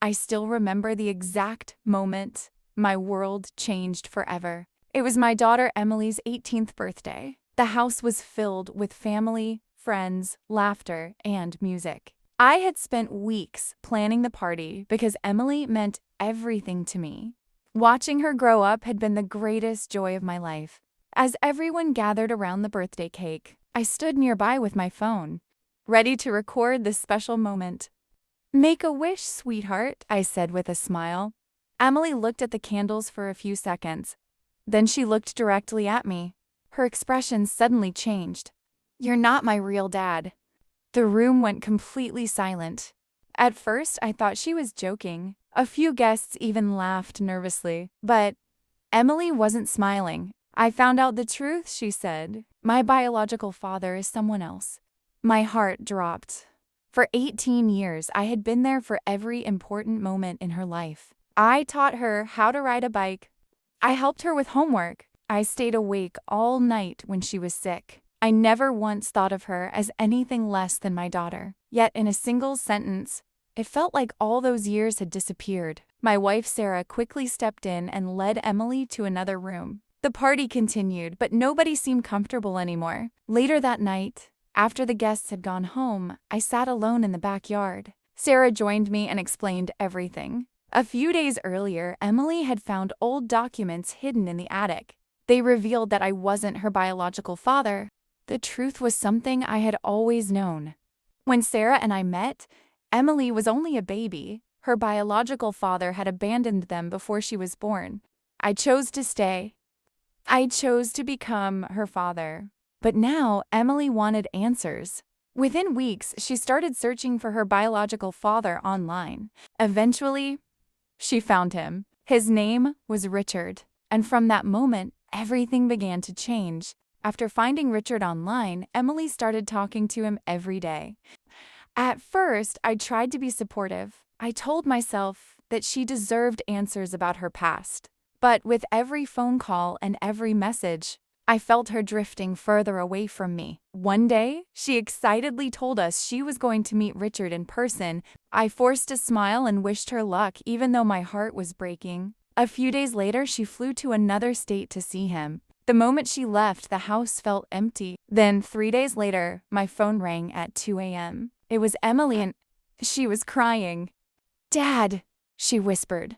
I still remember the exact moment my world changed forever. It was my daughter Emily's 18th birthday. The house was filled with family, friends, laughter, and music. I had spent weeks planning the party because Emily meant everything to me. Watching her grow up had been the greatest joy of my life. As everyone gathered around the birthday cake, I stood nearby with my phone, ready to record this special moment. "Make a wish, sweetheart," I said with a smile. Emily looked at the candles for a few seconds. Then she looked directly at me. Her expression suddenly changed. "You're not my real dad." The room went completely silent. At first, I thought she was joking. A few guests even laughed nervously. But Emily wasn't smiling. "I found out the truth," she said. "My biological father is someone else." My heart dropped. For 18 years, I had been there for every important moment in her life. I taught her how to ride a bike. I helped her with homework. I stayed awake all night when she was sick. I never once thought of her as anything less than my daughter. Yet in a single sentence, it felt like all those years had disappeared. My wife Sarah quickly stepped in and led Emily to another room. The party continued, but nobody seemed comfortable anymore. Later that night, after the guests had gone home, I sat alone in the backyard. Sarah joined me and explained everything. A few days earlier, Emily had found old documents hidden in the attic. They revealed that I wasn't her biological father. The truth was something I had always known. When Sarah and I met, Emily was only a baby. Her biological father had abandoned them before she was born. I chose to stay. I chose to become her father. But now Emily wanted answers. Within weeks, she started searching for her biological father online. Eventually, she found him. His name was Richard. And from that moment, everything began to change. After finding Richard online, Emily started talking to him every day. At first, I tried to be supportive. I told myself that she deserved answers about her past. But with every phone call and every message, I felt her drifting further away from me. One day, she excitedly told us she was going to meet Richard in person. I forced a smile and wished her luck, even though my heart was breaking. A few days later, she flew to another state to see him. The moment she left, the house felt empty. Then, 3 days later, my phone rang at 2 a.m. It was Emily and she was crying. "Dad," she whispered.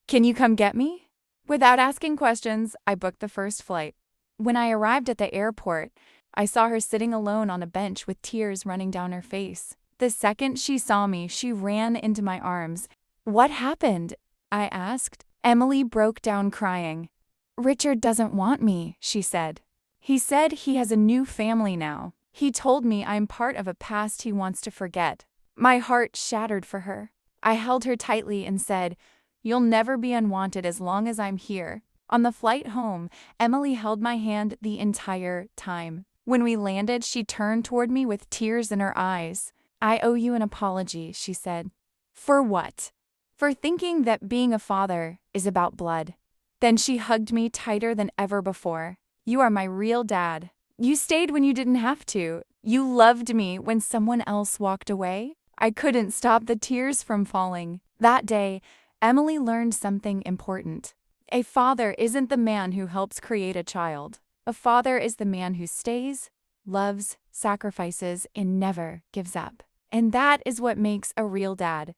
"Can you come get me?" Without asking questions, I booked the first flight. When I arrived at the airport, I saw her sitting alone on a bench with tears running down her face. The second she saw me, she ran into my arms. "What happened?" I asked. Emily broke down crying. "Richard doesn't want me," she said. "He said he has a new family now. He told me I'm part of a past he wants to forget." My heart shattered for her. I held her tightly and said, "You'll never be unwanted as long as I'm here." On the flight home, Emily held my hand the entire time. When we landed, she turned toward me with tears in her eyes. "I owe you an apology," she said. "For what?" "For thinking that being a father is about blood." Then she hugged me tighter than ever before. "You are my real dad. You stayed when you didn't have to. You loved me when someone else walked away." I couldn't stop the tears from falling. That day, Emily learned something important. A father isn't the man who helps create a child. A father is the man who stays, loves, sacrifices, and never gives up. And that is what makes a real dad.